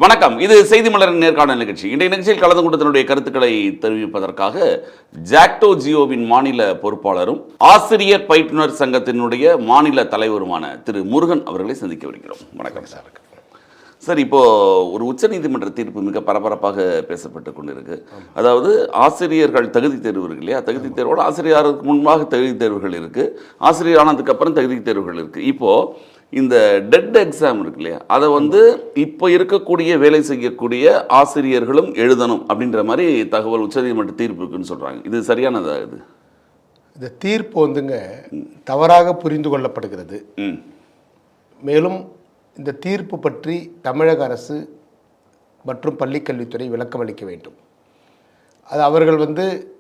வணக்கம். இது செய்தி மலரின் நேர்காணல் நிகழ்ச்சி. இன்றைய நிகழ்ச்சியில் கலந்து கொண்டு தன்னுடைய கருத்துக்களை தெரிவிப்பதற்காக ஜாக்டோ ஜியோவின் மாநில பொறுப்பாளரும் ஆசிரியர் பயிற்றுனர் சங்கத்தினுடைய மாநில தலைவருமான திரு முருகன் அவர்களை சந்திக்க வருகிறோம். வணக்கம் சார். சார், இப்போ ஒரு உச்சநீதிமன்ற தீர்ப்பு மிக பரபரப்பாக பேசப்பட்டு கொண்டிருக்கு. அதாவது ஆசிரியர்கள் தகுதி தேர்வு இருக்கு இல்லையா, தகுதி தேர்வோடு ஆசிரியருக்கு முன்பாக தகுதி தேர்வுகள் இருக்கு, ஆசிரியர் ஆனதுக்கு அப்புறம் தகுதி தேர்வுகள் இருக்கு. இப்போ இந்த டெட் எக்ஸாம் இருக்கு இல்லையா, அதை இப்போ இருக்கக்கூடிய வேலை செய்யக்கூடிய ஆசிரியர்களும் எழுதணும் அப்படின்ற மாதிரி தகவல் உச்சநீதிமன்ற தீர்ப்பு இருக்குன்னு சொல்றாங்க. இது சரியானதா? இந்த தீர்ப்பு தவறாக புரிந்து கொள்ளப்படுகிறது. மேலும் இந்த தீர்ப்பு பற்றி தமிழக அரசு மற்றும் பள்ளிக்கல்வித்துறை விளக்கம் அளிக்க வேண்டும். அது அவர்கள்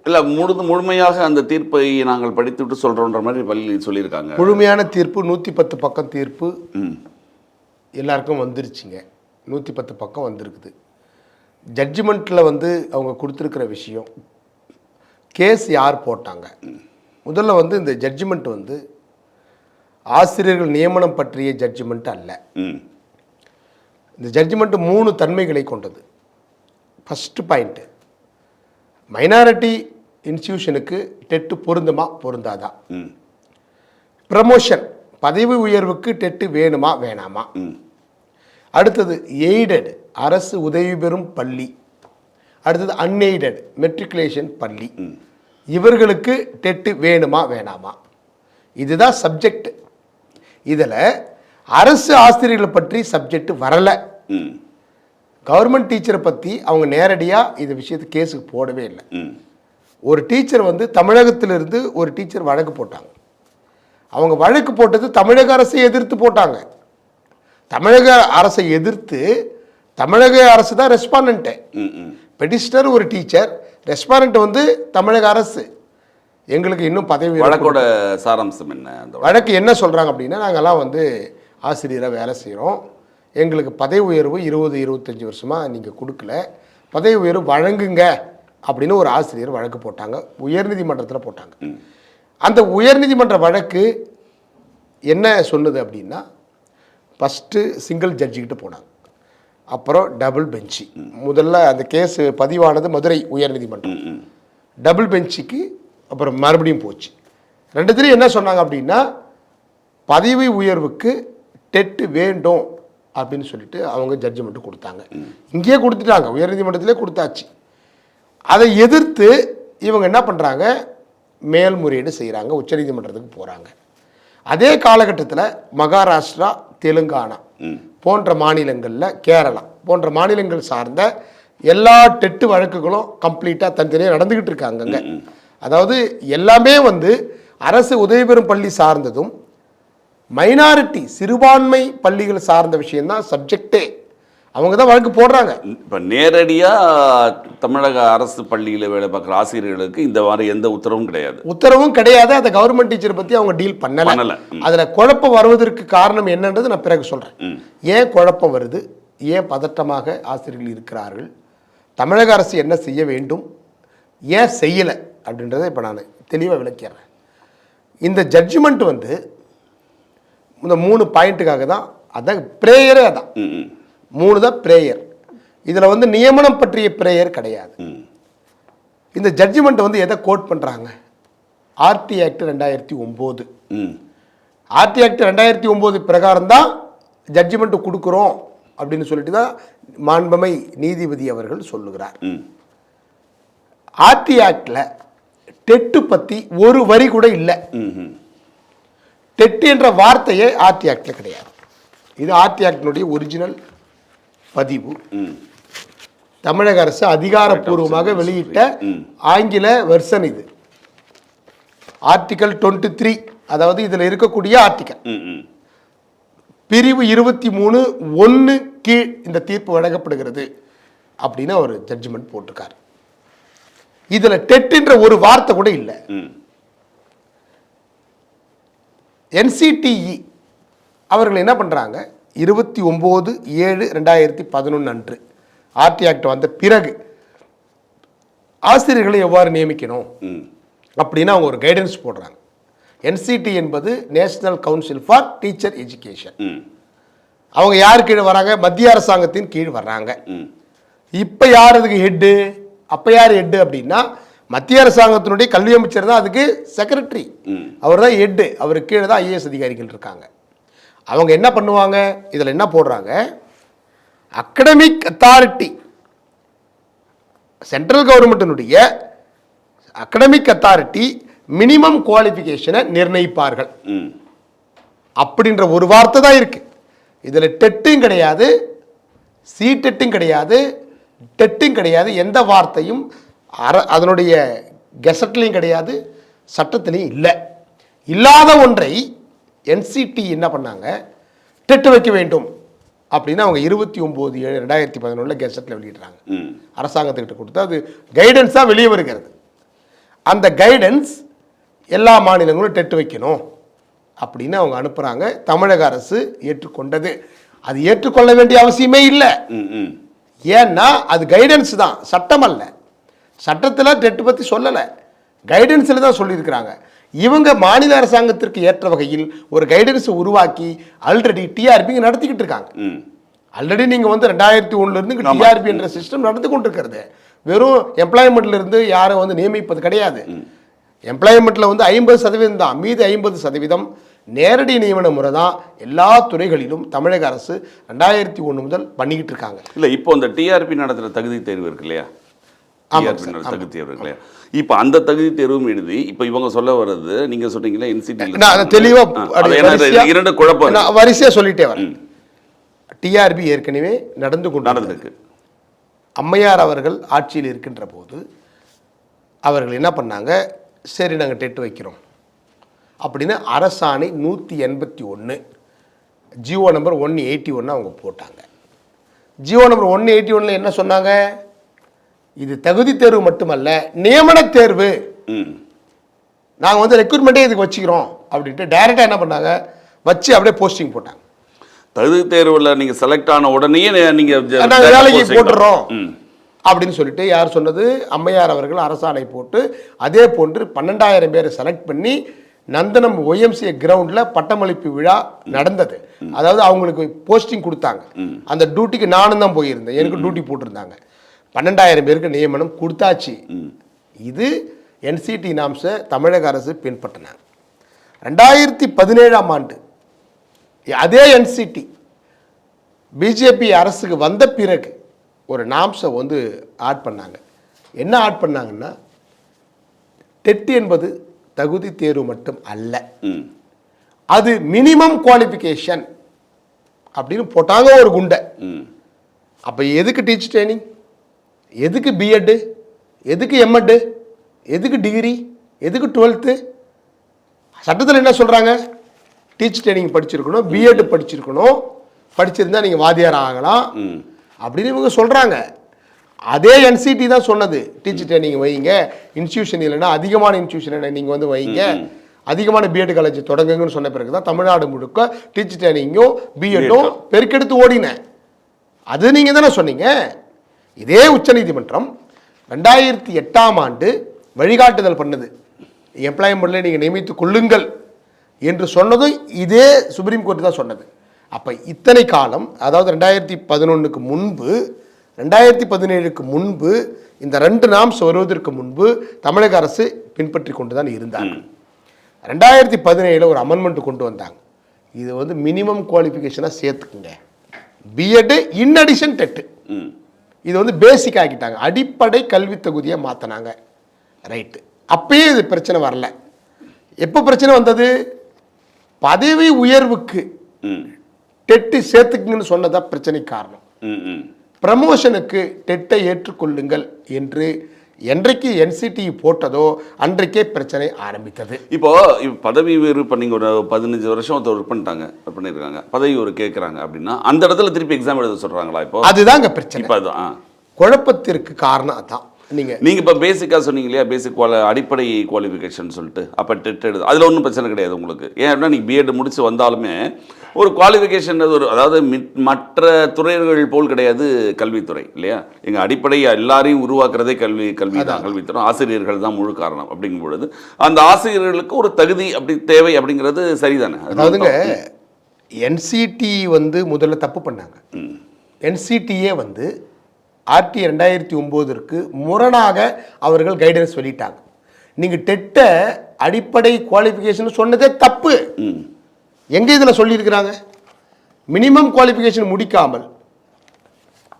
இல்லை முழுமையாக அந்த தீர்ப்பை நாங்கள் படித்துவிட்டு சொல்கிறோன்ற மாதிரி பள்ளி சொல்லியிருக்காங்க. முழுமையான தீர்ப்பு 110 பக்கம் தீர்ப்பு எல்லாருக்கும் வந்துருச்சுங்க. 110 பக்கம் வந்திருக்குது. ஜட்ஜ்மெண்ட்டில் அவங்க கொடுத்துருக்கிற விஷயம், கேஸ் யார் போட்டாங்க, முதல்ல இந்த ஜட்ஜ்மெண்ட் ஆசிரியர்கள் நியமனம் பற்றிய ஜட்ஜ்மெண்ட் அல்ல. இந்த ஜட்ஜ்மெண்ட் 3 தன்மைகளை கொண்டது. ஃபஸ்ட்டு பாயிண்ட்டு, மைனாரிட்டி இன்ஸ்டியூஷனுக்கு டெட்டு பொருந்துமா பொருந்தாதா, ப்ரமோஷன் பதவி உயர்வுக்கு டெட்டு வேணுமா வேணாமா, அடுத்தது எய்டட் அரசு உதவி பெறும் பள்ளி, அடுத்தது அன்எய்டட் மெட்ரிகுலேஷன் பள்ளி, இவர்களுக்கு டெட்டு வேணுமா வேணாமா, இதுதான் சப்ஜெக்ட். இதில் அரசு ஆசிரியர்களை பற்றி சப்ஜெக்ட் வரலை. கவர்மெண்ட் டீச்சரை பற்றி அவங்க நேரடியாக இந்த விஷயத்துக்கு கேஸுக்கு போடவே இல்லை. ஒரு டீச்சர் தமிழகத்திலிருந்து ஒரு டீச்சர் வழக்கு போட்டாங்க. அவங்க வழக்கு போட்டது தமிழக அரசை எதிர்த்து போட்டாங்க. தமிழக அரசை எதிர்த்து தமிழக அரசு தான் ரெஸ்பாண்டன்ட்டு. பெட்டிஷனர் ஒரு டீச்சர், ரெஸ்பாண்டன்ட் தமிழக அரசு. எங்களுக்கு இன்னும் பதவி. வழக்கோட சாராம்சம் என்ன? அந்த வழக்கு என்ன சொல்கிறாங்க அப்படின்னா, நாங்கள்லாம் ஆசிரியராக வேலை செய்கிறோம், எங்களுக்கு பதவி உயர்வு 20-25 வருஷமாக நீங்கள் கொடுக்கல, பதவி உயர்வு வழங்குங்க அப்படின்னு ஒரு ஆசிரியர் வழக்கு போட்டாங்க. உயர்நீதிமன்றத்தில் போட்டாங்க. அந்த உயர்நீதிமன்ற வழக்கு என்ன சொன்னது அப்படின்னா, ஃபஸ்ட்டு சிங்கிள் ஜட்ஜிக்கிட்ட போனாங்க, அப்புறம் டபுள் பெஞ்சு. முதல்ல அந்த கேஸ் பதிவானது மதுரை உயர்நீதிமன்றம், டபுள் பெஞ்சுக்கு அப்புறம் மறுபடியும் போச்சு. ரெண்டுத்துலேயும் என்ன சொன்னாங்க அப்படின்னா, பதவி உயர்வுக்கு டெட்டு வேண்டும் அப்படின்னு சொல்லிட்டு அவங்க ஜட்ஜ்மெண்ட்டு கொடுத்தாங்க. இங்கேயே கொடுத்துட்டாங்க, உயர்நீதிமன்றத்திலே கொடுத்தாச்சு. அதை எதிர்த்து இவங்க என்ன பண்ணுறாங்க, மேல்முறையீடு செய்கிறாங்க, உச்சநீதிமன்றத்துக்கு போகிறாங்க. அதே காலகட்டத்தில் மகாராஷ்டிரா, தெலுங்கானா போன்ற மாநிலங்களில், கேரளா போன்ற மாநிலங்கள் சார்ந்த எல்லா டெட்டு வழக்குகளும் கம்ப்ளீட்டாக தனித்தனியாக நடந்துக்கிட்டு இருக்காங்க. அதாவது எல்லாமே அரசு உதவி பெறும் பள்ளி சார்ந்ததும் மைனாரிட்டி சிறுபான்மை பள்ளிகள் சார்ந்த விஷயம்தான் சப்ஜெக்டே. அவங்க தான் வழக்கு போடுறாங்க. இப்போ நேரடியாக தமிழக அரசு பள்ளியில் வேலை பார்க்குற ஆசிரியர்களுக்கு இந்த மாதிரி எந்த உத்தரவும் கிடையாது. அதை கவர்மெண்ட் டீச்சரை பற்றி அவங்க டீல் பண்ணலை. அதில் குழப்பம் வருவதற்கு காரணம் என்னன்றது நான் பிறகு சொல்கிறேன். ஏன் குழப்பம் வருது, ஏன் பதட்டமாக ஆசிரியர்கள் இருக்கிறார்கள், தமிழக அரசு என்ன செய்ய வேண்டும், ஏன் செய்யலை அப்படின்றத இப்போ நான் தெளிவாக விளக்கிறேன். இந்த ஜட்ஜ்மெண்ட் இந்த 3 பாயிண்ட்டுக்காக தான். அதான் ப்ரேயரே, அதான் 3 தான் ப்ரேயர். இதில் நியமனம் பற்றிய ப்ரேயர் கிடையாது. இந்த ஜட்ஜ்மெண்ட் எதை கோட் பண்ணுறாங்க, ஆர்டி ஆக்ட் 2009. ஆர்டி ஆக்ட் 2009 பிரகாரம் தான் ஜட்ஜ்மெண்ட் கொடுக்குறோம் அப்படின்னு சொல்லிட்டு தான் மாண்புமை நீதிபதி அவர்கள் சொல்லுகிறார். ஆர்டி ஆக்டில் டெட்டு பற்றி ஒரு வரி கூட இல்லை. டெட் என்ற வார்த்தையே ஆர்டி ஆக்டில் கிடையாது. இது ஆர்டி ஆக்டினுடைய ஒரிஜினல் பதிவு. தமிழக அரசு அதிகாரப்பூர்வமாக வெளியிட்ட ஆங்கில வெர்சன் இது. ஆர்டிகல் 23, அதாவது இதில் இருக்கக்கூடிய ஆர்டிகல் பிரிவு 23(1) கீழ் இந்த தீர்ப்பு வழங்கப்படுகிறது அப்படின்னு ஒரு ஜட்ஜ்மெண்ட் போட்டிருக்காரு. இதில் டெட் என்ற ஒரு வார்த்தை கூட இல்லை. NCTE அவர்கள் என்ன பண்ணுறாங்க, 29/7/2011 அன்று ஆர்டி ஆக்ட் வந்த பிறகு ஆசிரியர்களை எவ்வாறு நியமிக்கணும் அப்படின்னு அவங்க ஒரு கைடன்ஸ் போடுறாங்க. NCT என்பது national council for teacher education. அவங்க யார் கீழே வராங்க? மத்திய அரசாங்கத்தின் கீழ் வர்றாங்க. இப்போ யார் அதுக்கு ஹெட்டு? அப்போ யார் ஹெட்டு அப்படின்னா மத்திய அரசாங்கத்தினுடைய கல்வி அமைச்சர் தான் அதுக்கு செக்ரட்டரி. அவர் தான் ஹெட்டு. அவருக்கு கீழே தான் ஐஏஎஸ் அதிகாரிகள் இருக்காங்க. அவங்க என்ன பண்ணுவாங்க? இதில் என்ன போடுறாங்க? அகடமிக் அத்தாரிட்டி, சென்ட்ரல் கவர்மெண்ட்டினுடைய அகடமிக் அத்தாரிட்டி மினிமம் குவாலிஃபிகேஷனை நிர்ணயிப்பார்கள் அப்படின்ற ஒரு வார்த்தை தான் இருக்கு. இதில் டெட்டும் கிடையாது, டெட்டும் கிடையாது, டெட்டும் கிடையாது. எந்த வார்த்தையும் அதனுடைய கெசட்லையும் கிடையாது, சட்டத்திலையும் இல்லை. இல்லாத ஒன்றை என்சிடி என்ன பண்ணாங்க? டெட் வைக்க வேண்டும் அப்படின்னு அவங்க 29/7/2011 கெசட்டில் வெளியிடுறாங்க. அரசாங்கத்துக்கிட்ட கொடுத்து அது கைடன்ஸாக வெளியே வருகிறது. அந்த கைடன்ஸ் எல்லா மாநிலங்களும் டெட் வைக்கணும் அப்படின்னு அவங்க அனுப்புகிறாங்க. தமிழக அரசு ஏற்றுக்கொண்டது. அது ஏற்றுக்கொள்ள வேண்டிய அவசியமே இல்லை. ஏன்னா அது கைடன்ஸ் தான், சட்டம் அல்ல. சட்டத்தில் டெட் பற்றி சொல்லலை, கைடன்ஸில் தான் சொல்லியிருக்கிறாங்க. இவங்க மாநில அரசாங்கத்திற்கு ஏற்ற வகையில் ஒரு கைடன்ஸை உருவாக்கி ஆல்ரெடி டிஆர்பி நடத்திக்கிட்டு இருக்காங்க. ஆல்ரெடி நீங்கள் வந்து 2001 டிஆர்பி என்ற சிஸ்டம் நடந்து கொண்டிருக்கிறது. வெறும் எம்ப்ளாய்மெண்ட்ல இருந்து யாரை வந்து நியமிப்பது கிடையாது. எம்ப்ளாய்மெண்ட்ல வந்து 50% தான், மீது 50% நேரடி நியமன முறை தான் எல்லா துறைகளிலும் தமிழக அரசு 2001 முதல் பண்ணிக்கிட்டு இருக்காங்க. இல்லை, இப்போ இந்த டிஆர்பி நடத்துகிற தகுதி தேர்வு இருக்கு இல்லையா? தகுதி தேர்வு இருக்கு இல்லையா? இப்போ அந்த தகுதி தேர்வும் எழுதி இப்போ இவங்க சொல்ல வர்றது, நீங்க சொன்னீங்களா என்சிடி தெளிவா இரண்டு குழப்பம் வரிசையா சொல்லிட்டே வரேன். டிஆர்பி ஏற்கனவே நடந்திருக்கு. அம்மையார் அவர்கள் ஆட்சியில் இருக்கின்ற போது அவர்கள் என்ன பண்ணாங்க? சரி, நாங்கள் டெட் வைக்கிறோம் அப்படின்னு அரசாணை 181 ஜிஓ நம்பர் 181 அவங்க போட்டாங்க. ஜிஓ நம்பர் 181 என்ன சொன்னாங்க? இது தகுதி தேர்வு மட்டுமல்ல, நியமன தேர்வு. நாங்கள் வந்து ரெக்ரூட்மெண்ட்டே இதுக்கு வச்சுக்கிறோம் அப்படின்ட்டு டைரெக்டாக என்ன பண்ணாங்க? வச்சு அப்படியே போஸ்டிங் போட்டாங்க. தகுதி தேர்வில் நீங்கள் செலக்ட் ஆன உடனே நீங்கள் வேலைக்கு போட்டுறோம் அப்படின்னு சொல்லிட்டு யார் சொன்னது? அம்மையார் அவர்கள் அரசாணை போட்டு அதே போன்று 12,000 பேரை செலக்ட் பண்ணி நந்தனம் ஒய்எம்சிஏ கிரவுண்டில் பட்டமளிப்பு விழா நடந்தது. அதாவது அவங்களுக்கு போஸ்டிங் கொடுத்தாங்க. அந்த டியூட்டிக்கு நானும் தான் போயிருந்தேன், எனக்கு டியூட்டி போட்டிருந்தாங்க. 12,000 பேருக்கு நியமனம் கொடுத்தாச்சு. இது என்சிடி நாம்ஸை தமிழக அரசு பின்பற்றினாங்க. 2017ஆம் ஆண்டு அதே என்சிடி பிஜேபி அரசுக்கு வந்த பிறகு ஒரு நாம்ஸை வந்து ஆட் பண்ணாங்க. என்ன ஆட் பண்ணாங்கன்னா, டெட் என்பது தகுதி தேர்வு மட்டும் அல்ல, அது மினிமம் குவாலிஃபிகேஷன் அப்படின்னு போட்டாங்க ஒரு குண்டை. அப்போ எதுக்கு டீச்சர் ட்ரைனிங்? எதுக்கு பிஎட்? எதுக்கு எம்எட்? எதுக்கு டிகிரி? எதுக்கு 12th? சட்டத்தில் என்ன சொல்கிறாங்க? டீச்சர் ட்ரைனிங் படிச்சிருக்கணும், பிஎட் படிச்சிருக்கணும், படிச்சிருந்தா நீங்கள் வாத்தியார் ஆகலாம் அப்படின்னு இவங்க சொல்கிறாங்க. அதே என்சிடி தான் சொன்னது, டீச்சர் ட்ரைனிங் வைங்க, இன்ஸ்டியூஷன் இல்லைன்னா அதிகமான இன்ஸ்டியூஷன் நீங்கள் வந்து வைங்க, அதிகமான பிஎட் காலேஜ் தொடங்குங்கன்னு சொன்ன பிறகு தான் தமிழ்நாடு முழுக்க டீச்சர் ட்ரைனிங்கும் பிஎட்டும் பெருக்கெடுத்து ஓடினேன். அது நீங்கள் தானே சொன்னீங்க. இதே உச்சநீதிமன்றம் 2008ஆம் ஆண்டு வழிகாட்டுதல் பண்ணது, எம்ப்ளாய்மெண்ட்ல நீங்கள் நியமித்துக் கொள்ளுங்கள் என்று சொன்னதும் இதே சுப்ரீம் கோர்ட் தான் சொன்னது. அப்போ இத்தனை காலம், அதாவது 2011க்கு முன்பு 2017க்கு முன்பு, இந்த 2 நாம்ஸ் வருவதற்கு முன்பு தமிழக அரசு பின்பற்றி கொண்டு தான் இருந்தாங்க. 2017 ஒரு அமெண்ட்மெண்ட் கொண்டு வந்தாங்க. இது வந்து மினிமம் குவாலிஃபிகேஷனாக சேர்த்துக்குங்க, பிஎட் இன் அடிஷன் டெட். இது வந்து பேசிக் ஆக்கிட்டாங்க, அடிப்படை கல்வி தகுதியை மாற்றினாங்க. ரைட்டு, அப்பயே இது பிரச்சனை வரல. எப்போ பிரச்சனை வந்தது? பதவி உயர்வுக்கு டெட்டு சேர்த்துக்குங்கன்னு சொன்னதா பிரச்சனை காரணம். ப்ரமோஷனுக்கு டெட்டை ஏற்றுக்கொள்ளுங்கள் என்று என்றைக்கு என்சிடி போட்டதோ அன்றைக்கே பிரச்சனை ஆரம்பித்தது. இப்போ பதவி உயர்வு பண்ணி ஒரு 15 வருஷம் ஒருத்தர் பண்ணியிருக்காங்க, பதவி உயர்வு கேட்குறாங்க அப்படின்னா அந்த இடத்துல திருப்பி எக்ஸாம் எழுத சொல்கிறாங்களா? இப்போ அதுதாங்க பிரச்சனை. இப்போ அதுதான் குழப்பத்திற்கு காரணம். அதான் நீங்கள் இப்போ பேசிக்காக சொன்னீங்க இல்லையா, பேசிக் அடிப்படை குவாலிஃபிகேஷன் சொல்லிட்டு, அப்போ டெட் எழுது, அதில் ஒன்றும் பிரச்சனை கிடையாது உங்களுக்கு. ஏன் அப்படின்னா நீங்கள் பிஎட் முடிச்சு வந்தாலுமே ஒரு குவாலிஃபிகேஷன் ஒரு, அதாவது மற்ற துறைகள் போல் கிடையாது கல்வித்துறை இல்லையா. எங்கள் அடிப்படை எல்லாரையும் உருவாக்குறதே கல்வி தான், கல்வித்துறை ஆசிரியர்கள் தான் முழு காரணம். அப்படிங்கும் பொழுது அந்த ஆசிரியர்களுக்கு ஒரு தகுதி அப்படி தேவை அப்படிங்கிறது சரிதானே? அதாவதுங்க என்சிடி வந்து முதல்ல தப்பு பண்ணாங்க. என்சிடியே வந்து ஆர்டி 2009 முரணாக அவர்கள் கைடன்ஸ் வெளியிட்டாங்க. நீங்கள் டெட்டை அடிப்படை குவாலிஃபிகேஷன் சொன்னதே தப்பு. எங்கே இதில் சொல்லியிருக்கிறாங்க? மினிமம் குவாலிஃபிகேஷன் முடிக்காமல்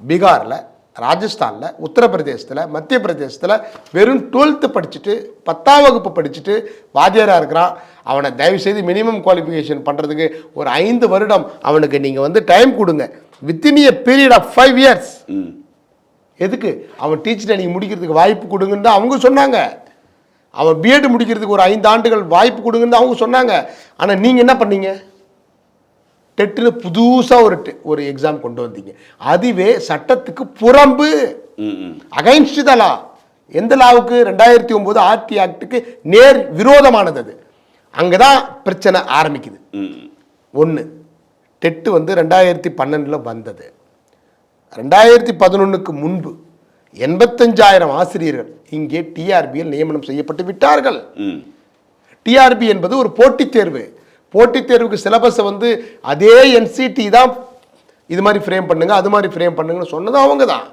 பீகாரில், ராஜஸ்தானில், உத்தரப்பிரதேசத்தில், மத்திய பிரதேசத்தில் வெறும் 12th படிச்சுட்டு 10ஆம் வகுப்பு படிச்சுட்டு வாத்தியாராக இருக்கிறான். அவனை தயவுசெய்து மினிமம் குவாலிஃபிகேஷன் பண்ணுறதுக்கு ஒரு 5 வருடம் அவனுக்கு நீங்கள் வந்து டைம் கொடுங்க. Within a period of 5 years. எதுக்கு? அவன் டீச்சர் ட்ரைனிங் முடிக்கிறதுக்கு வாய்ப்பு கொடுங்கன்னு தான் அவங்க சொன்னாங்க. அவன் பிஎட் முடிக்கிறதுக்கு ஒரு 5 ஆண்டுகள் வாய்ப்பு கொடுங்கன்னு அவங்க சொன்னாங்க. ஆனால் நீங்கள் என்ன பண்ணீங்க? டெட்டில் புதுசாக ஒரு எக்ஸாம் கொண்டு வந்தீங்க. அதுவே சட்டத்துக்கு புறம்பு, அகைன்ஸ்ட் த லா. எந்த லாவுக்கு? 2009 ஆர்டி ஆக்டுக்கு நேர் விரோதமானது. அது அங்கே தான் பிரச்சனை ஆரம்பிக்குது. ஒன்று, டெட்டு வந்து 2012 வந்தது. 2011 முன்பு 85,000 ஆசிரியர்கள் இங்கே டிஆர்பியில் நியமனம் செய்யப்பட்டு விட்டார்கள். டிஆர்பி என்பது ஒரு போட்டித் தேர்வு. போட்டித் தேர்வுக்கு சிலபஸை வந்து அதே என்சிடி தான் இது மாதிரி ஃப்ரேம் பண்ணுங்க, அது மாதிரி ஃப்ரேம் பண்ணுங்கன்னு சொன்னது அவங்க தான்.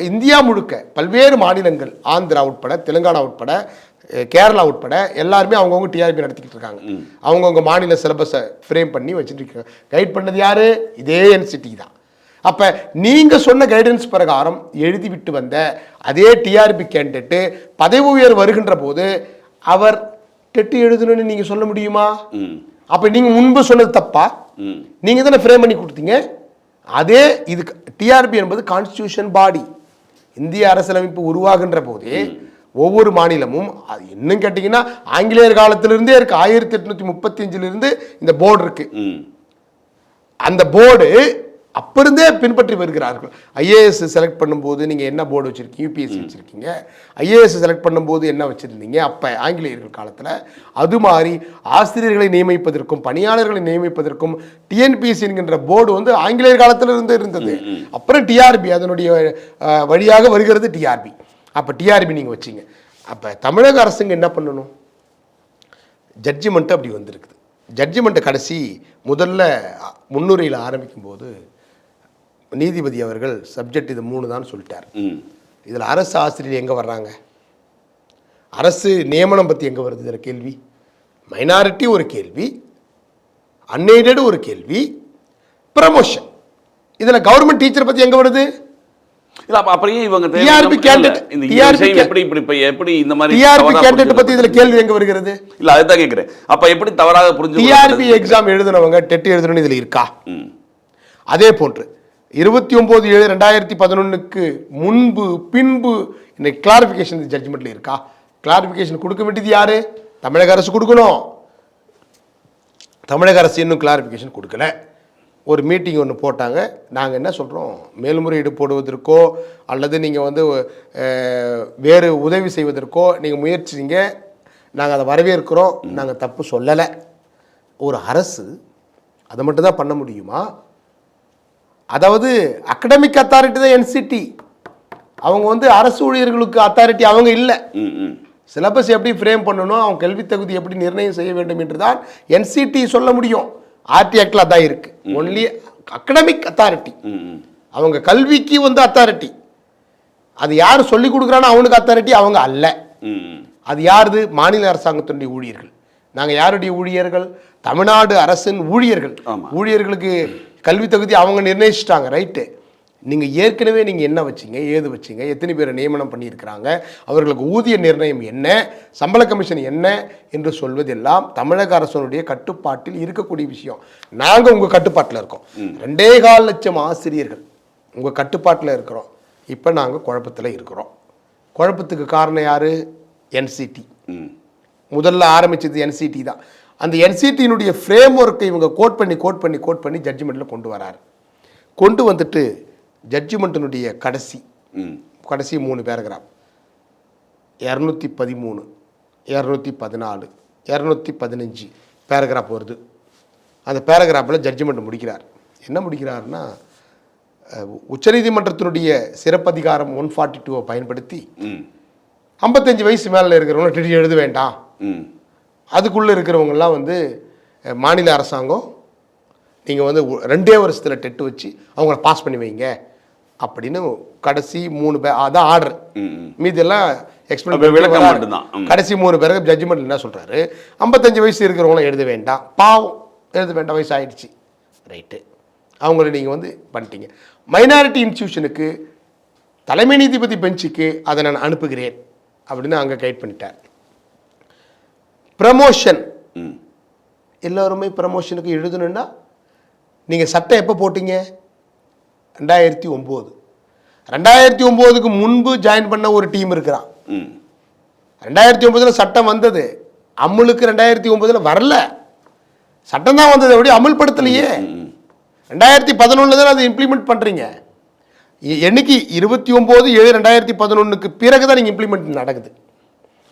இந்தியா முழுக்க பல்வேறு மாநிலங்கள், ஆந்திரா உட்பட, தெலுங்கானா உட்பட, கேரளா உட்பட எல்லாருமே அவங்கவுங்க டிஆர்பி நடத்திக்கிட்டு இருக்காங்க. அவங்கவுங்க மாநில சிலபஸை ஃப்ரேம் பண்ணி வச்சுட்டு இருக்காங்க. கைட் பண்ணது யாரு? இதே என்சிடி தான். அப்போ நீங்கள் சொன்ன கைடன்ஸ் பிரகாரம் எழுதிவிட்டு வந்த அதே டிஆர்பி கேண்டிடேட்டு பதவி உயர் வருகின்ற போது அவர் டெட்டு எழுதணும்னு நீங்கள் சொல்ல முடியுமா? அப்போ நீங்கள் முன்பு சொன்னது தப்பா? நீங்கள் தானே ஃப்ரேம் பண்ணி கொடுத்தீங்க. அதே இது டிஆர்பி என்பது கான்ஸ்டியூஷன் பாடி. இந்திய அரசியலமைப்பு உருவாகின்ற போதே ஒவ்வொரு மாநிலமும், அது இன்னும் கேட்டிங்கன்னா ஆங்கிலேயர் காலத்திலிருந்தே இருக்கு. 1835 இந்த போர்டு இருக்கு. அந்த போர்டு அப்போ இருந்தே பின்பற்றி வருகிறார்கள். ஐஏஎஸ் செலக்ட் பண்ணும்போது நீங்கள் என்ன போர்டு வச்சுருக்கீங்க? யூபிஎஸ்சி வச்சுருக்கீங்க. ஐஏஎஸ் செலக்ட் பண்ணும்போது என்ன வச்சுருந்தீங்க அப்போ ஆங்கிலேயர்கள் காலத்தில்? அது மாதிரி ஆசிரியர்களை நியமிப்பதற்கும் பணியாளர்களை நியமிப்பதற்கும் டிஎன்பிஎஸ்சி என்கின்ற போர்டு வந்து ஆங்கிலேயர் காலத்தில் இருந்து இருந்தது. அப்புறம் டிஆர்பி அதனுடைய வழியாக வருகிறது டிஆர்பி. அப்போ டிஆர்பி நீங்கள் வச்சிங்க. அப்போ தமிழக அரசுங்க என்ன பண்ணணும்? ஜட்ஜ்மெண்ட்டு அப்படி வந்திருக்குது. ஜட்ஜ்மெண்ட்டை கடைசி முதல்ல முன்னுரையில் ஆரம்பிக்கும் போது நீதிபதி அவர்கள் சப்ஜெக்ட் இது 3 தான் சொல்லிட்டார். இதில் அரசு ஆசிரியர் எங்கே வர்றாங்க? அரசு நியமனம் பற்றி எங்கே வருது? இதில் கேள்வி. மைனாரிட்டி ஒரு கேள்வி, அன்எய்டட் ஒரு கேள்வி, ப்ரமோஷன். இதில் கவர்மெண்ட் டீச்சர் பற்றி எங்கே வருது? அப்படியே இவங்க டிஆர்பி கேண்டிடேட் பத்தி இதுல கேள்வி எங்க வருகிறது? இல்ல அதுதான் கேக்குறேன். அப்ப எப்படி தவறாக புரிஞ்சு? டிஆர்பி எக்ஸாம் எழுதுனவங்க டெட் எழுதணும் இதுல இருக்கா? அதே போன்று 29/7/2011 முன்பு பின்பு இந்த கிளாரிபிகேஷன் ஜட்ஜ்மெண்ட்ல இருக்கா? கிளாரிபிகேஷன் கொடுக்க வேண்டியது யாரு? தமிழக அரசு கொடுக்கணும். தமிழக அரசு இன்னும் கிளாரிபிகேஷன் கொடுக்கல. ஒரு மீட்டிங் ஒன்று போட்டாங்க. நாங்கள் என்ன சொல்கிறோம்? மேல்முறையீடு போடுவதற்கோ அல்லது நீங்கள் வந்து வேறு உதவி செய்வதற்கோ நீங்கள் முயற்சிங்க, நாங்கள் அதை வரவேற்கிறோம், நாங்கள் தப்பு சொல்லலை. ஒரு அரசு அதை மட்டும்தான் பண்ண முடியுமா? அதாவது அகடமிக் அத்தாரிட்டி தான் என்சிடி. அவங்க வந்து அரசு ஊழியர்களுக்கு அத்தாரிட்டி அவங்க இல்லை. சிலபஸ் எப்படி ஃப்ரேம் பண்ணணும், அவங்க கல்வி தகுதி எப்படி நிர்ணயம் செய்ய வேண்டும் என்று தான் என்சிடி சொல்ல முடியும். ஆர்டி ஆக்டில் அதான் இருக்கு. Only academic authority. அவங்க கல்விக்கு வந்து அத்தாரிட்டி. அது யார் சொல்லி கொடுக்குறானோ அவனுக்கு அத்தாரிட்டி அவங்க அல்ல. அது யாருது? மாநில அரசாங்கத்தினுடைய ஊழியர்கள். நாங்கள் யாருடைய ஊழியர்கள்? தமிழ்நாடு அரசின் ஊழியர்கள். ஊழியர்களுக்கு கல்வி தகுதி அவங்க நிர்ணயிச்சிட்டாங்க. ரைட்டு. நீங்கள் ஏற்கனவே நீங்கள் என்ன வச்சிங்க, ஏது வச்சிங்க, எத்தனை பேரை நியமனம் பண்ணியிருக்கிறாங்க, அவர்களுக்கு ஊதிய நிர்ணயம் என்ன, சம்பள கமிஷன் என்ன என்று சொல்வதெல்லாம் தமிழக அரசனுடைய கட்டுப்பாட்டில் இருக்கக்கூடிய விஷயம். நாங்கள் உங்கள் கட்டுப்பாட்டில் இருக்கோம். 2.25 லட்சம் ஆசிரியர்கள் உங்கள் கட்டுப்பாட்டில் இருக்கிறோம். இப்போ நாங்கள் குழப்பத்தில் இருக்கிறோம். குழப்பத்துக்கு காரணம் யார்? என்சிடி. முதல்ல ஆரம்பித்தது என்சிடி தான். அந்த என்சிடியினுடைய ஃப்ரேம் ஒர்க்கை இவங்க கோட் பண்ணி ஜட்ஜ்மெண்ட்டில் கொண்டு வராரு. கொண்டு வந்துட்டு ஜட்ஜ்மெண்ட்டினுடைய கடைசி 3 பேராகிராஃப் 213, 214, 215 பேராகிராஃப் வருது. அந்த பேராகிராஃபில் ஜட்ஜ்மெண்ட் முடிக்கிறார். என்ன முடிக்கிறாருன்னா, உச்சநீதிமன்றத்தினுடைய சிறப்பதிகாரம் 142 பயன்படுத்தி 55 வயசு மேலே இருக்கிறவங்க எழுத வேண்டாம். அதுக்குள்ளே இருக்கிறவங்கெல்லாம் வந்து மாநில அரசாங்கம் நீங்கள் வந்து 2 வருஷத்தில் டெட்டு வச்சு அவங்கள பாஸ் பண்ணி வைங்க அப்படின்னு கடைசி 3 பேர் அதான் ஆர்டர். மீதெல்லாம் விளக்கம் மட்டும்தான். கடைசி 3 பேருக்கு ஜட்ஜ்மெண்ட் என்ன சொல்கிறாரு, 55 வயசு இருக்கிறவங்களாம் எழுத வேண்டாம், பாவம் எழுத வேண்டாம், வயசு ஆயிடுச்சு, ரைட்டு, அவங்கள நீங்கள் வந்து பண்ணிட்டீங்க. மைனாரிட்டி இன்ஸ்டியூஷனுக்கு தலைமை நீதிபதி பெஞ்சுக்கு அதை நான் அனுப்புகிறேன் அப்படின்னு அங்கே கைட் பண்ணிட்டார். ப்ரமோஷன், எல்லோருமே ப்ரமோஷனுக்கு எழுதணுன்னா நீங்கள் சட்டம் எப்போ போட்டீங்க? 2009. 2009க்கு முன்பு ஜாயின் பண்ண ஒரு டீம் இருக்கிறான். 2009 சட்டம் வந்தது, அமுலுக்கு 2009 வரல, சட்டம் தான் வந்தது, எப்படி அமல்படுத்தலையே. 2011 தான் அதை இம்ப்ளிமெண்ட் பண்ணுறீங்க. என்னைக்கு 29/7/2011 பிறகு தான் நீங்கள் இம்ப்ளிமெண்ட் நடக்குது.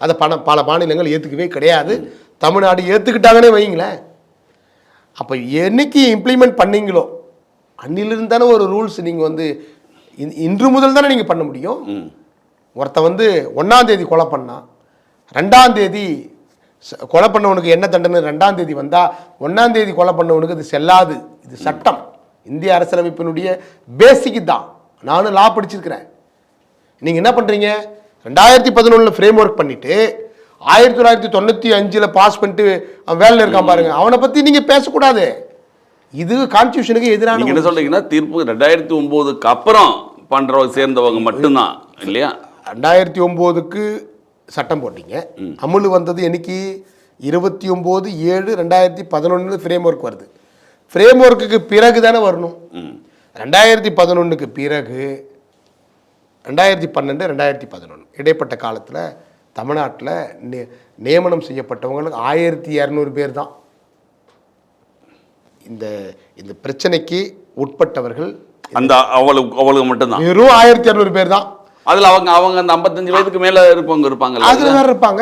அதை பல மாநிலங்கள் ஏற்றுக்கவே கிடையாது. தமிழ்நாடு ஏற்றுக்கிட்டாங்கன்னே வைங்களேன். அப்போ என்னைக்கு இம்ப்ளிமெண்ட் பண்ணீங்களோ அன்னிலிருந்து தானே ஒரு ரூல்ஸ் நீங்கள் வந்து இன்று முதல் தானே நீங்கள் பண்ண முடியும். ஒருத்த வந்து 1ஆம் தேதி கொலை பண்ணான், 2ஆம் தேதி கொலை பண்ணவனுக்கு என்ன தண்டனை 2ஆம் தேதி வந்தால் 1ஆம் தேதி கொலை பண்ணவனுக்கு இது செல்லாது. இது சட்டம், இந்திய அரசியலமைப்பினுடைய பேசிக்கு தான். நானும் லா படிச்சிருக்கிறேன். நீங்கள் என்ன பண்ணுறீங்க, 2011 ஃப்ரேம் ஒர்க் பண்ணிவிட்டு 1995 பாஸ் பண்ணிட்டு வேலையில் இருக்கான் பாருங்க, அவனை பற்றி நீங்கள் பேசக்கூடாது. இது கான்ஸ்டியூஷனுக்கு எதிரான. என்ன சொல்றீங்கன்னா தீர்ப்பு 2009க்கு அப்புறம் பண்றவங்க சேர்ந்தவங்க மட்டும்தான் இல்லையா? 2009க்கு சட்டம் போட்டீங்க, அமுல் வந்தது என்னைக்கு? 29/7/2011 ஃப்ரேம் ஒர்க் வருது. ஃப்ரேம் ஒர்க்குக்கு பிறகு தானே வரணும். 2011க்கு பிறகு 2012 2011 இடைப்பட்ட காலத்தில் தமிழ்நாட்டில் நியமனம் செய்யப்பட்டவங்களுக்கு 1200 பேர் தான். இந்த பிரச்சனைக்கு உட்பட்டவர்கள் அந்த அவளுக்கு மட்டும்தான், வெறும் 1200 பேர் தான். அதுல அவங்க அந்த 55 வயதுக்கு மேல இருப்பாங்க, அதுல வேற இருப்பாங்க.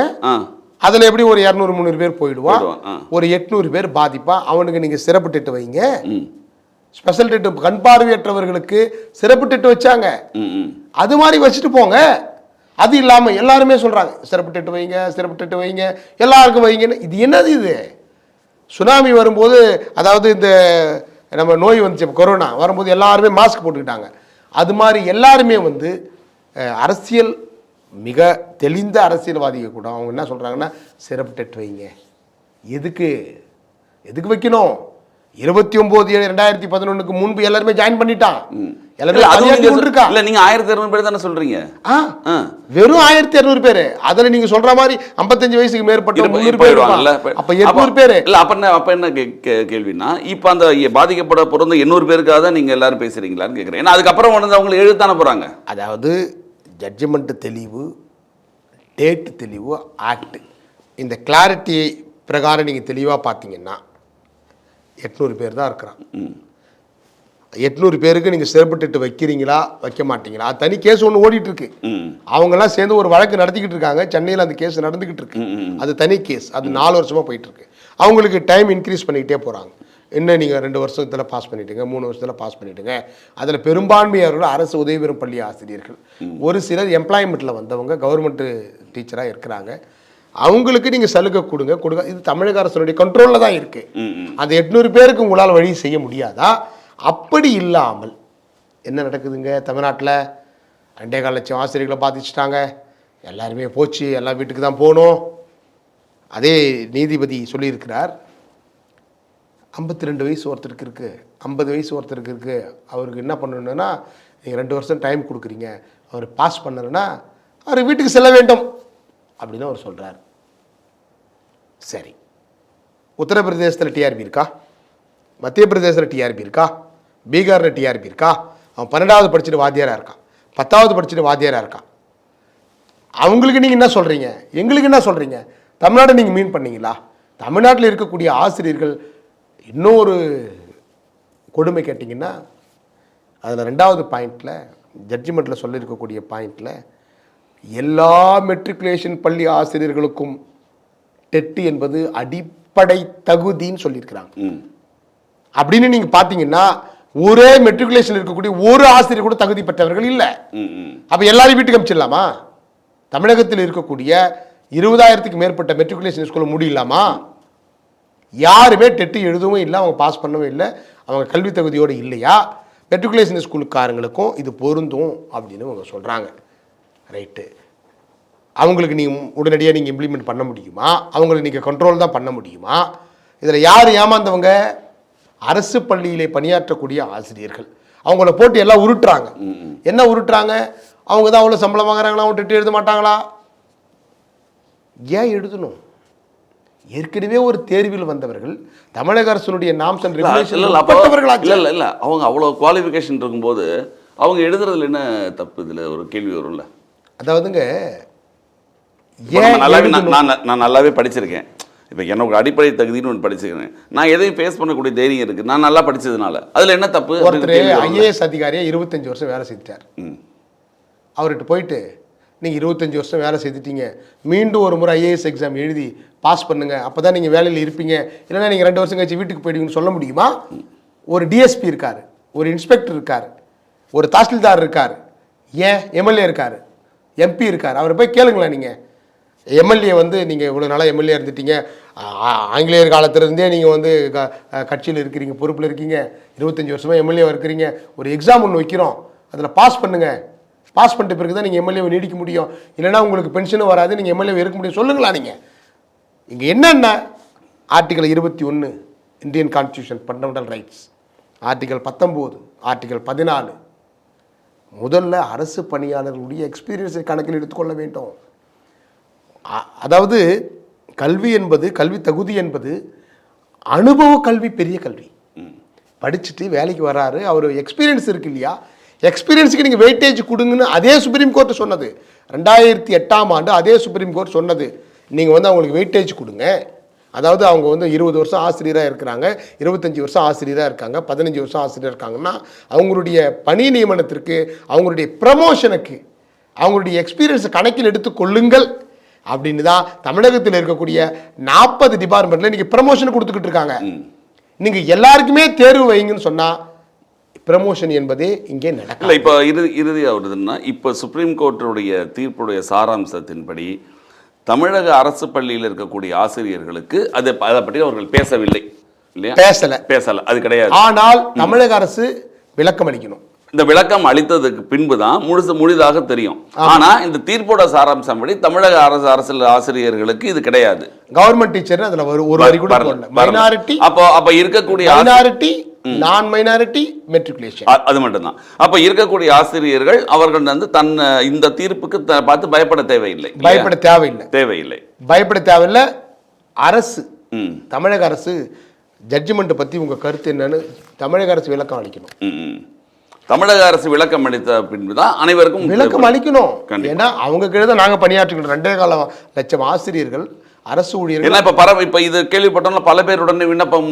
அதுல எப்படி ஒரு 200-300 பேர் போயிடுவான், ஒரு 800 பேர் பாதிப்பா. அவனுக்கு நீங்க சிறப்பு டெட்டு வைங்க, ஸ்பெஷல் டெட்டு. கண் பார்வையற்றவர்களுக்கு சிறப்பு டெட்டு வச்சாங்க, அது மாதிரி வச்சுட்டு போங்க. அது இல்லாம எல்லாருமே சொல்றாங்க சிறப்பு டெட்டு வைங்க, சிறப்பு டெட்டு வைங்க, எல்லாருக்கும் வைங்கன்னு. இது என்னது இது? சுனாமி வரும்போது, அதாவது இந்த நம்ம நோய் வந்துச்சு கொரோனா வரும்போது எல்லாருமே மாஸ்க் போட்டுக்கிட்டாங்க. அது மாதிரி எல்லாருமே வந்து அரசியல் மிக தெளிந்த அரசியல்வாதிகள் கூட அவங்க என்ன சொல்கிறாங்கன்னா சிறப்பு டெட் வைங்க. எதுக்கு வைக்கணும்? 29/7/2011 முன்பு எல்லாருமே ஜாயின் பண்ணிட்டான். இல்ல நீங்க 1200 பேர் தானே சொல்றீங்க? வெறும் 1200 பேர். அதுல நீங்க சொல்ற மாதிரி 55 வயசுக்கு மேற்பட்ட 300 பேர், அப்ப 800 பேர். இல்ல அப்ப என்ன கேள்வினா, இப்ப அந்த பாதிக்கப்பட பிறந்த 800 பேருக்காக தான் நீங்க எல்லாரும் பேசுறீங்களான்னு கேக்குறேன். ஏன்னா அதுக்கப்புறம் வந்து அவங்க எழுதானே போறாங்க. அதாவது ஜட்ஜ்மெண்ட் தெளிவு, டேட் தெளிவு, ஆக்ட், இந்த கிளாரிட்டி பிரகாரம் நீங்கள் தெளிவாக பார்த்தீங்கன்னா 800 பேர் தான் இருக்கிறான். 800 பேருக்கு நீங்கள் சிறப்பு டெட்டு வைக்கிறீங்களா வைக்க மாட்டீங்களா? அது தனி கேஸ் ஒன்று ஓடிட்டு இருக்கு. அவங்கெல்லாம் சேர்ந்து ஒரு வழக்கு நடத்திக்கிட்டு இருக்காங்க. சென்னையில் அந்த கேஸ் நடந்துக்கிட்டு இருக்கு. அது தனி கேஸ், அது 4 வருஷமாக போயிட்டு இருக்கு. அவங்களுக்கு டைம் இன்க்ரீஸ் பண்ணிக்கிட்டே போகிறாங்க. இன்னும் நீங்கள் 2 வருஷத்தில் பாஸ் பண்ணிவிட்டுங்க, 3 வருஷத்தில் பாஸ் பண்ணிவிட்டுங்க. அதில் பெரும்பான்மையானவர்கள் அரசு உதவி பெறும் பள்ளி ஆசிரியர்கள், ஒரு சிலர் எம்ப்ளாய்மெண்ட்டில் வந்தவங்க கவர்மெண்ட்டு டீச்சராக இருக்கிறாங்க. அவங்களுக்கு நீங்கள் சலுகை கொடுங்க. இது தமிழக அரசுடைய கண்ட்ரோலில் தான் இருக்குது. அந்த 800 பேருக்கு உங்களால் வழி செய்ய முடியாதா? அப்படி இல்லாமல் என்ன நடக்குதுங்க தமிழ்நாட்டில்? 2.25 லட்சம் ஆசிரியர்களை பாதிச்சுட்டாங்க. எல்லாருமே போச்சு, எல்லா வீட்டுக்கு தான் போகணும். அதே நீதிபதி சொல்லியிருக்கிறார், 52 வயசு ஒருத்தருக்கு இருக்குது, 50 வயசு ஒருத்தருக்கு இருக்குது. அவருக்கு என்ன பண்ணணுன்னா, நீங்கள் 2 வருஷம் டைம் கொடுக்குறீங்க, அவர் பாஸ் பண்ணலைன்னா அவர் வீட்டுக்கு செல்ல வேண்டும் அப்படின்னு அவர் சொல்கிறார். சரி, உத்தரப்பிரதேசத்தில் டிஆர்பி இருக்கா? மத்திய பிரதேசத்தில் டிஆர்பி இருக்கா? பீகாரில் டிஆர்பி இருக்கா? அவன் 12வது படிச்சுட்டு வாத்தியாராக இருக்கான், 10வது படிச்சுட்டு வாத்தியாராக இருக்கான். அவங்களுக்கு நீங்கள் என்ன சொல்கிறீங்க, எங்களுக்கு என்ன சொல்கிறீங்க? தமிழ்நாடு நீங்கள் மீன் பண்ணீங்களா? தமிழ்நாட்டில் இருக்கக்கூடிய ஆசிரியர்கள் இன்னொரு கொடுமை கேட்டிங்கன்னா, அதில் 2வது பாயிண்டில் ஜட்ஜ்மெண்ட்டில் சொல்லியிருக்கக்கூடிய பாயிண்டில் எல்லா மெட்ரிகுலேஷன் பள்ளி ஆசிரியர்களுக்கும் டெட்டு என்பது அடிப்படை தகுதின்னு சொல்லியிருக்கிறாங்க. அப்படின்னு நீங்கள் பார்த்தீங்கன்னா ஒரே மெட்ரிகுலேஷன் இருக்கக்கூடிய ஒரு ஆசிரியர் கூட தகுதி பெற்றவர்கள் இல்லை. அப்போ எல்லாரும் வீட்டுக்கு அனுப்பிச்சிடலாமா? தமிழகத்தில் இருக்கக்கூடிய 20,000க்கு மேற்பட்ட மெட்ரிகுலேஷன் ஸ்கூலில் முடியலாமா? யாருமே டெட்டு எழுதவும் இல்லை, அவங்க பாஸ் பண்ணவும் இல்லை. அவங்க கல்வி தகுதியோடு இல்லையா, மெட்ரிகுலேஷன் ஸ்கூலுக்காரங்களுக்கும் இது பொருந்தும் அப்படின்னு அவங்க சொல்கிறாங்க. ரைட்டு, அவங்களுக்கு நீங்கள் உடனடியாக நீங்கள் இம்ப்ளிமெண்ட் பண்ண முடியுமா, அவங்களுக்கு நீங்கள் கண்ட்ரோல் தான் பண்ண முடியுமா? இதில் யார் ஏமாந்தவங்க? அரசு பள்ளியிலே பணியாற்றக்கூடிய ஆசிரியர்கள். அவங்கள போட்டு எல்லாம் உருட்டுறாங்க. என்ன உருட்டுறாங்க? அவங்க தான் அவ்வளோ சம்பளம் வாங்குறாங்களா, அவங்க டெட்டு எழுத மாட்டாங்களா? ஏன் எழுதணும்? ஏற்கனவே ஒரு தேர்வில் வந்தவர்கள், தமிழக அரசினுடைய நாம்ஸ் அண்ட் ரெகுலேஷன் இல்ல அவங்க அவ்வளோ குவாலிஃபிகேஷன் இருக்கும்போது அவங்க எழுதுறதுல என்ன தப்பு? இதில் ஒரு கேள்வி வரும்ல. அதாவதுங்க, நான் நல்லாவே படிச்சிருக்கேன். இப்போ எனக்கு அடிப்படை தகுதின்னு ஒன்று படிச்சிருக்கேன். நான் எதையும் ஃபேஸ் பண்ணக்கூடிய தைரியம் இருக்குது, நான் நல்லா படித்ததுனால. அதில் என்ன தப்பு? ஒருத்தர் ஐஏஎஸ் அதிகாரியாக 25 வருஷம் வேலை செய்துட்டார். அவர்கிட்ட போயிட்டு நீங்கள் 25 வருஷம் வேலை செய்துட்டீங்க, மீண்டும் ஒரு முறை ஐஏஎஸ் எக்ஸாம் எழுதி பாஸ் பண்ணுங்கள், அப்போ தான் நீங்கள் வேலையில் இருப்பீங்க, இல்லைன்னா நீங்கள் 2 வருஷம் கழிச்சு வீட்டுக்கு போயிடுவீங்கன்னு சொல்ல முடியுமா? ஒரு டிஎஸ்பி இருக்கார், ஒரு இன்ஸ்பெக்டர் இருக்கார், ஒரு தாசில்தார் இருக்கார், ஏன் எம்எல்ஏ இருக்கார், எம்பி இருக்கார். அவரை போய் கேளுங்களேன். நீங்கள் எம்எல்ஏ வந்து நீங்கள் இவ்வளோ நாளாக எம்எல்ஏ இருந்துட்டீங்க, ஆங்கிலேயர் காலத்திலேருந்தே நீங்கள் வந்து கட்சியில் இருக்கிறீங்க, பொறுப்பில் இருக்கீங்க, 25 வருஷமாக எம்எல்ஏவாக இருக்கிறீங்க, ஒரு எக்ஸாம் ஒன்று வைக்கிறோம், அதில் பாஸ் பண்ணுங்கள், பாஸ் பண்ணிட்ட பிறகு தான் நீங்கள் எம்எல்ஏவை நீடிக்க முடியும், இல்லைனா உங்களுக்கு பென்ஷனும் வராது, நீங்கள் எம்எல்ஏவை இருக்க முடியும். சொல்லுங்களா? நீங்கள் இங்கே என்னென்ன article 21 Indian constitution fundamental rights, article 19, article 14, முதல்ல அரசு பணியாளர்களுடைய எக்ஸ்பீரியன்ஸை கணக்கில் எடுத்துக்கொள்ள வேண்டும். அதாவது கல்வி என்பது, கல்வி தகுதி என்பது அனுபவ கல்வி, பெரிய கல்வி. படிச்சுட்டு வேலைக்கு வராரு, அவர் எக்ஸ்பீரியன்ஸ் இருக்கு இல்லையா, எக்ஸ்பீரியன்ஸுக்கு நீங்கள் வெயிட்டேஜ் கொடுங்கன்னு அதே சுப்ரீம் கோர்ட் சொன்னது. 2008ஆம் ஆண்டு அதே சுப்ரீம் கோர்ட் சொன்னது, நீங்கள் வந்து அவங்களுக்கு வெயிட்டேஜ் கொடுங்க. அதாவது அவங்க வந்து 20 வருஷம் ஆசிரியராக இருக்கிறாங்க, 25 வருஷம் ஆசிரியராக இருக்காங்க, 15 வருஷம் ஆசிரியராக இருக்காங்கன்னா அவங்களுடைய பணி நியமனத்திற்கு, அவங்களுடைய ப்ரமோஷனுக்கு அவங்களுடைய எக்ஸ்பீரியன்ஸை கணக்கில் எடுத்து கொள்ளுங்கள் அப்படின்னு தான் தமிழகத்தில் இருக்கக்கூடிய 40 டிபார்ட்மெண்ட்டில் நீங்கள் ப்ரமோஷன் கொடுத்துக்கிட்டு இருக்காங்க. நீங்கள் எல்லாருக்குமே தேர்வு வைங்கன்னு சொன்னால் ப்ரமோஷன் என்பதே இங்கே நடக்கல. இப்போ இறுதியாக வருதுன்னா, இப்போ சுப்ரீம் கோர்ட்டுடைய தீர்ப்புடைய சாராம்சத்தின்படி தமிழக அரசு பள்ளியில் இருக்கக்கூடிய ஆசிரியர்களுக்கு அதை பற்றி அவர்கள் பேசவில்லை இல்லையா? பேசல, அது கிடையாது. ஆனால் தமிழக அரசு விளக்கம் அளிக்கணும். இந்த விளக்கம் அளித்ததுக்கு பின்பு தான் முழுதாக தெரியும். ஆனா இந்த தீர்ப்போட சாராம்சம் படி தமிழக அரசு ஆசிரியர்களுக்கு இது கிடையாது. கவர்மெண்ட் டீச்சர் அதுல ஒரு வரி கூட போடல. மைனாரிட்டி, அப்ப இருக்கக்கூடிய மைனாரிட்டி, நான் மைனாரிட்டி, மெட்ரிகுலேஷன், அது மட்டும் தான். அப்ப இருக்கக்கூடிய ஆசிரியர்கள் அவர்கள் வந்து இந்த தீர்ப்புக்கு பார்த்து பயப்பட தேவையில்லை. பயப்பட தேவையில்லை. அரசு, தமிழக அரசு ஜட்ஜ்மெண்ட் பத்தி உங்க கருத்து என்னன்னு தமிழக அரசு விளக்கம் அளிக்கணும். தமிழக அரசு விளக்கம் அளித்த பின்புதான் அனைவருக்கும் விளக்கம் அளிக்கணும். ஏன்னா அவங்க கீழே தான் நாங்கள் பணியாற்றுகிறோம். 2.25 லட்சம் ஆசிரியர்கள், அரசு ஊழியர்கள். இப்ப இது கேள்விப்பட்டோம்னா பல பேர் உடனே விண்ணப்பம்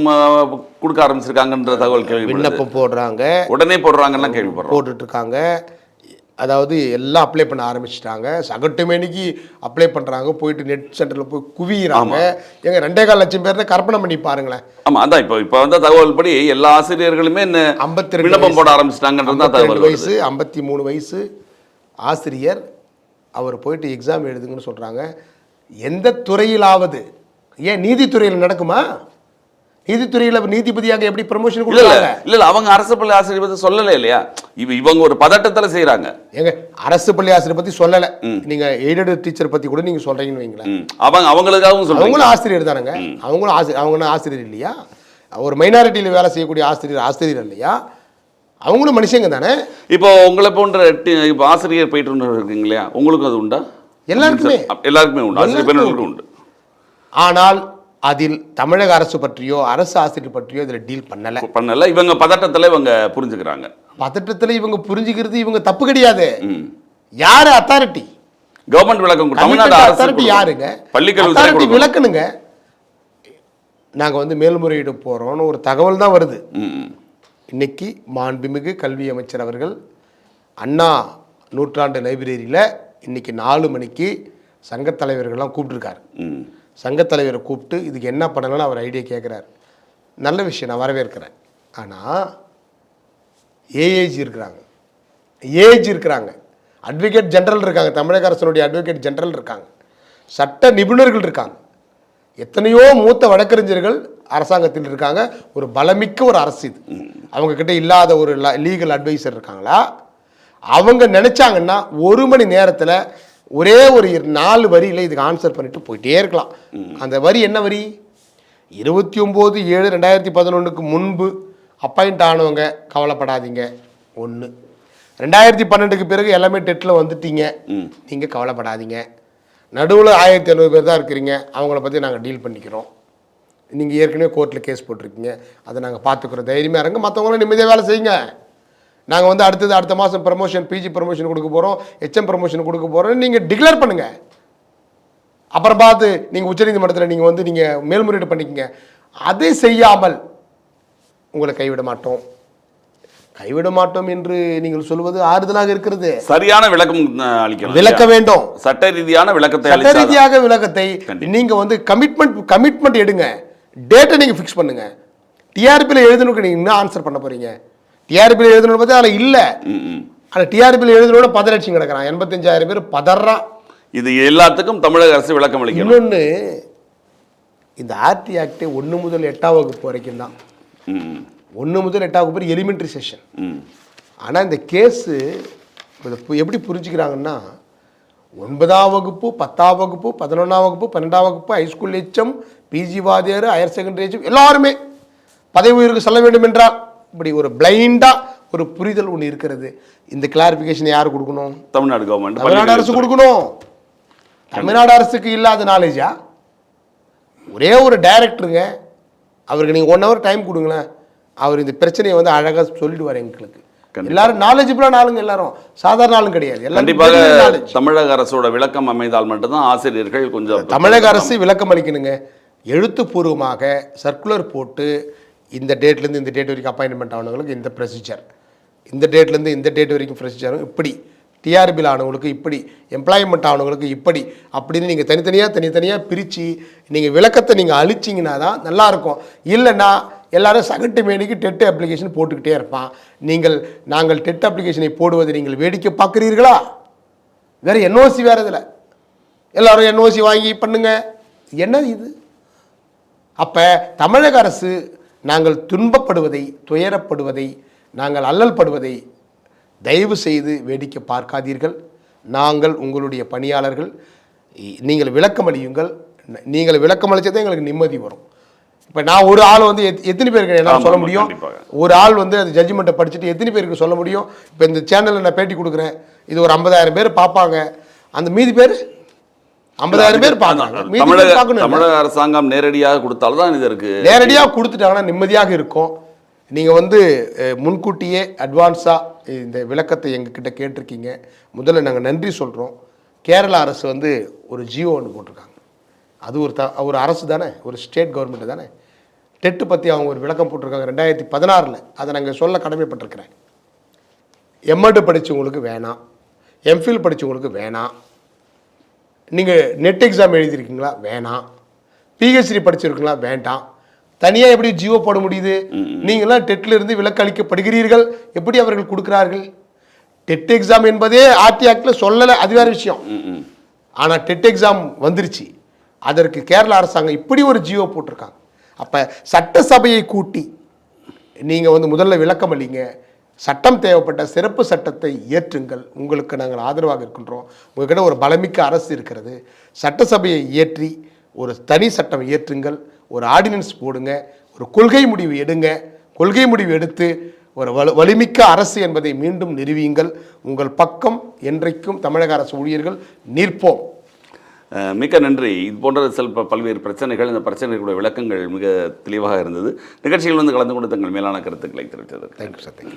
கொடுக்க ஆரம்பிச்சிருக்காங்கன்ற தகவல் கேள்வி. விண்ணப்பம் போடுறாங்க, உடனே போடுறாங்கலாம் கேள்விப்படுறோம். போட்டுட்டு இருக்காங்க. அதாவது எல்லாம் அப்ளை பண்ண ஆரம்பிச்சிட்டாங்க. சகட்டு மேனிக்கு அப்ளை பண்ணுறாங்க, போயிட்டு நெட் சென்டரில் போய் குவியிறாங்க. எங்க 2.25 லட்சம் பேர் கற்பனை பண்ணி பாருங்களேன். ஆமாம், அதான் இப்போ வந்த தகவல் படி எல்லா ஆசிரியர்களுமே 52 விண்ணப்பம் போட ஆரம்பிச்சிட்டாங்கன்றது தகவல். 53 வயசு ஆசிரியர் அவர் போயிட்டு எக்ஸாம் எழுதுங்கன்னு சொல்கிறாங்க. எந்த துறையிலாவது, ஏன் நீதித்துறையில் நடக்குமா? நீதித்துறையில் நீதிபதியாக எப்படி ப்ரமோஷன் கொடுக்கறாங்க? இல்ல அவங்க அரசு பள்ளி ஆசிரியர் பத்தி சொல்லல இல்லையா? இவங்க ஒரு பதட்டத்துல செய்யறாங்க. ஏங்க அரசு பள்ளி ஆசிரியர் பத்தி சொல்லல, நீங்க எய்டட் டீச்சர் பத்தி கூட நீங்க சொல்றீங்கன்னு வைங்களேன். அவங்களுக்காகவும் சொல்றாங்க. அவங்களும் ஆசிரியர் தானங்க. அவங்க ஆசிரியர் இல்லையா? ஒரு மைனாரிட்டியில வேலை செய்யக்கூடிய ஆசிரியர் இல்லையா? அவங்களும் மனுஷங்க தானே. இப்போ உங்களை போன்ற இப்போ ஆசிரியர் போயிட்டு இருக்கீங்க இல்லையா, உங்களுக்கும் அது உண்டா? எல்லாருக்குமே உண்டு, ஆசிரியர் பெண்களுக்கு உண்டு. ஆனால் அதில் தமிழக அரசு பற்றியோ அரசு ஆசிரியர் பற்றியோ இதில் டீல் பண்ணல. இவங்க பதட்டத்தில் இவங்க புரிஞ்சுக்கிறாங்க. பதட்டத்தில் இவங்க புரிஞ்சுக்கிறது இவங்க தப்பு கிடையாது. யாரு அத்தாரிட்டி? கவர்மெண்ட் விளக்கம். தமிழ்நாடு அத்தாரிட்டி யாருங்க? பள்ளிக்கல்வி விளக்கணுங்க. நாங்க வந்து மேல்முறையீடு போறோம்னு ஒரு தகவல் தான் வருது. இன்னைக்கு மாண்புமிகு கல்வி அமைச்சர் அவர்கள் அண்ணா நூற்றாண்டு லைப்ரரியில் இன்னைக்கு 4 மணிக்கு சங்கத் தலைவர்கள்லாம் கூப்பிட்டுருக்காரு. சங்கத்தலைவரை கூப்பிட்டு இதுக்கு என்ன பண்ணலாம்னு அவர் ஐடியா கேட்குறாரு. நல்ல விஷயம், நான் வரவேற்கிறேன். ஆனால் ஏஏஜி இருக்கிறாங்க, அட்வொகேட் ஜெனரல் இருக்காங்க, தமிழக அரசனுடைய அட்வொகேட் ஜெனரல் இருக்காங்க, சட்ட நிபுணர்கள் இருக்காங்க, எத்தனையோ மூத்த வழக்கறிஞர்கள் அரசாங்கத்தில் இருக்காங்க, ஒரு பலமிக்க ஒரு அரசு இது. அவங்க கிட்ட இல்லாத ஒரு லீகல் அட்வைசர் இருக்காங்களா? அவங்க நினைச்சாங்கன்னா 1 மணி நேரத்தில் ஒரே ஒரு 4 வரியில் இதுக்கு ஆன்சர் பண்ணிட்டு போயிட்டே இருக்கலாம். அந்த வரி என்ன வரி? 29/7/2011 முன்பு அப்பாயிண்ட் ஆனவங்க கவலைப்படாதீங்க. 1. 2012 பிறகு எல்லாமே டெட்டில் வந்துட்டீங்க, நீங்கள் கவலைப்படாதீங்க. நடுவில் 1500 பேர் தான் இருக்கிறீங்க, அவங்கள பற்றி நாங்கள் டீல் பண்ணிக்கிறோம். நீங்கள் ஏற்கனவே கோர்ட்டில் கேஸ் போட்டிருக்கீங்க, அதை நாங்கள் பார்த்துக்குறோம், தைரியமாக இருங்க. மற்றவங்களும் நிம்மதியாக வேலை செய்யுங்க. நாங்கள் வந்து அடுத்த மாதம் ப்ரமோஷன், பிஜி ப்ரமோஷன் கொடுக்க போகிறோம், ஹெச்எம் ப்ரமோஷன் கொடுக்க போகிறோம், நீங்கள் டிக்ளேர் பண்ணுங்கள். அப்புறம் பார்த்து நீங்கள் உச்சநீதிமன்றத்தில் நீங்கள் வந்து நீங்கள் மேல்முறையீடு பண்ணிக்கங்க. அதை செய்யாமல் உங்களை கைவிட மாட்டோம். கைவிட மாட்டோம் என்று நீங்கள் சொல்வது ஆறுதலாக இருக்கிறது. சரியான விளக்கம் அளிக்கணும், விளக்க வேண்டும். சட்ட ரீதியான விளக்கத்தை, சட்ட ரீதியாக விளக்கத்தை நீங்க வந்து கமிட்மெண்ட் எடுங்க. டேட்டை நீங்க ஃபிக்ஸ் பண்ணுங்க. டிஆர்பியில் எழுதணுக்கு நீங்க என்ன ஆன்சர் பண்ண போறீங்க? டிஆர்பியில் எழுதணும் பார்த்தா அதில் இல்லை. ஆனால் டிஆர்பியில் எழுதனோட 10 லட்சம் கிடக்கிறான், 85,000 பேர் பதறான். இது எல்லாத்துக்கும் தமிழக அரசு விளக்கம் அளிக்கணும். இன்னொன்று, இந்த ஆர்டி ஆக்டே 1 முதல் 8ஆம் வகுப்பு வரைக்கும் தான். 1 முதல் 8ஆம் வகுப்பு எலிமெண்ட்ரி செஷன். ஆனால் இந்த கேஸு எப்படி புரிஞ்சுக்கிறாங்கன்னா, 9ஆம் வகுப்பு, 10ஆம் வகுப்பு, 11ஆம் வகுப்பு, 12ஆம் வகுப்பு, ஹைஸ்கூல் ஹெச்எம், பிஜி வாத்தியார், ஹையர் செகண்டரி ஹெச்எம் எல்லாருமே பதவி உயர்வுக்கு செல்ல வேண்டும் என்றால் இப்படி ஒரு பிளைண்டாக ஒரு புரிதல் ஒன்று இருக்கிறது. இந்த கிளாரிஃபிகேஷன் யார் கொடுக்கணும்? தமிழ்நாடு கவர்மெண்ட், தமிழ்நாடு அரசு கொடுக்கணும். தமிழ்நாடு அரசுக்கு இல்லாத நாலேஜா? ஒரே ஒரு டைரக்டருங்க, அவருக்கு நீங்கள் 1 ஹவர் டைம் கொடுங்களேன், அவர் இந்த பிரச்சனையை வந்து அழகாக சொல்லிடுவார் எங்களுக்கு. எல்லாரும் நாலேஜபிளான ஆளுங்க, எல்லாரும் சாதாரண ஆளுங்க கிடையாது. கண்டிப்பாக தமிழக அரசோட விளக்கம் அமைந்தால் மட்டும்தான் ஆசிரியர்கள் கொஞ்சம், தமிழக அரசு விளக்கம் அளிக்கணுங்க. எழுத்துப்பூர்வமாக சர்க்குலர் போட்டு இந்த டேட்லேருந்து இந்த டேட் வரைக்கும் அப்பாயின்மெண்ட் ஆனவங்களுக்கு இந்த ப்ரொசீஜர், இந்த டேட்லேருந்து இந்த டேட் வரைக்கும் ப்ரொசீஜரும் இப்படி, டிஆர்பியில் ஆனவங்களுக்கு இப்படி, எம்ப்ளாய்மெண்ட் ஆனவங்களுக்கு இப்படி அப்படின்னு நீங்கள் தனித்தனியாக பிரித்து நீங்கள் விளக்கத்தை நீங்கள் அழிச்சிங்கன்னா தான் நல்லாயிருக்கும். இல்லைன்னா எல்லாரும் சகட்டு மேனிக்கு டெட் அப்ளிகேஷன் போட்டுக்கிட்டே இருப்பான். நாங்கள் டெட் அப்ளிகேஷனை போடுவதை நீங்கள் வேடிக்கை பார்க்குறீர்களா? வேறு என்ஓசி வேறு இதில் எல்லோரும் என்ஓசி வாங்கி பண்ணுங்க. என்ன இது? அப்போ தமிழக அரசு நாங்கள் துன்பப்படுவதை, துயரப்படுவதை, நாங்கள் அல்லல்படுவதை தயவு செய்து வேடிக்கை பார்க்காதீர்கள். நாங்கள் உங்களுடைய பணியாளர்கள், நீங்கள் விளக்கம் அளியுங்கள். நீங்கள் விளக்கம் அளித்ததே எங்களுக்கு நிம்மதி வரும். இப்போ நான் ஒரு ஆள் வந்து எத்தனை பேருக்கு என்னால் சொல்ல முடியும்? ஒரு ஆள் வந்து அது ஜட்ஜ்மெண்ட்டை படிச்சுட்டு எத்தனை பேருக்கு சொல்ல முடியும்? இப்போ இந்த சேனலில் நான் பேட்டி கொடுக்குறேன், இது ஒரு 50,000 பேர் பார்ப்பாங்க. அந்த மீதி பேர் 50,000 பேர் பார்ப்பாங்க. தமிழக அரசாங்கம் நேரடியாக கொடுத்தால்தான் இது இருக்கு. நேரடியாக கொடுத்துட்டாங்கன்னா நிம்மதியாக இருக்கும். நீங்கள் வந்து முன்கூட்டியே அட்வான்ஸாக இந்த விளக்கத்தை எங்ககிட்ட கேட்டிருக்கீங்க. முதல்ல நாங்கள் நன்றி சொல்கிறோம். கேரளா அரசு வந்து ஒரு ஜியோ ஒன்று போட்டிருக்காங்க. அது ஒரு அரசு தானே, ஒரு ஸ்டேட் கவர்மெண்ட் தானே. டெட்டு பற்றி அவங்க ஒரு விளக்கம் போட்டிருக்காங்க 2016. அதை நாங்கள் சொல்ல கடமைப்பட்டிருக்கிறேன். எம்எட் படித்தவங்களுக்கு வேணாம், எம்ஃபில் படித்தவங்களுக்கு வேணாம், நீங்கள் நெட் எக்ஸாம் எழுதியிருக்கீங்களா வேணாம், பிஹெச்டி படிச்சிருக்கீங்களா வேண்டாம். தனியாக எப்படி ஜியோ போட முடியுது? நீங்களாம் டெட்டில் இருந்து விலக்கு அளிக்கப்படுகிறீர்கள். எப்படி அவர்கள் கொடுக்குறார்கள்? டெட் எக்ஸாம் என்பதே ஆர்டி ஆக்டில் சொல்லலை, அது வேறு விஷயம். ஆனால் டெட் எக்ஸாம் வந்துருச்சு. அதற்கு கேரளா அரசாங்கம் இப்படி ஒரு ஜியோ போட்டிருக்காங்க. அப்போ சட்டசபையை கூட்டி நீங்கள் வந்து முதல்ல விளக்கம் அளிங்க. சட்டம் தேவைப்பட்ட சிறப்பு சட்டத்தை ஏற்றுங்கள். உங்களுக்கு நாங்கள் ஆதரவாக இருக்கின்றோம். உங்கள்கிட்ட ஒரு பலமிக்க அரசு இருக்கிறது. சட்டசபையை ஏற்றி ஒரு தனி சட்டம் ஏற்றுங்கள், ஒரு ஆர்டினன்ஸ் போடுங்க, ஒரு கொள்கை முடிவு எடுங்க. கொள்கை முடிவு எடுத்து ஒரு வலிமிக்க அரசு என்பதை மீண்டும் நிறுவியுங்கள். உங்கள் பக்கம் என்றைக்கும் தமிழக அரசு ஊழியர்கள் நிற்போம். மிக்க நன்றி. இது போன்ற பல்வேறு பிரச்சனைகள், இந்த பிரச்சனைகளுடைய விளக்கங்கள் மிக தெளிவாக இருந்தது. நிகழ்ச்சியில் வந்து கலந்து கொண்டு தங்கள் மேலான கருத்துக்களை தெரிவித்தது. Thank you sir.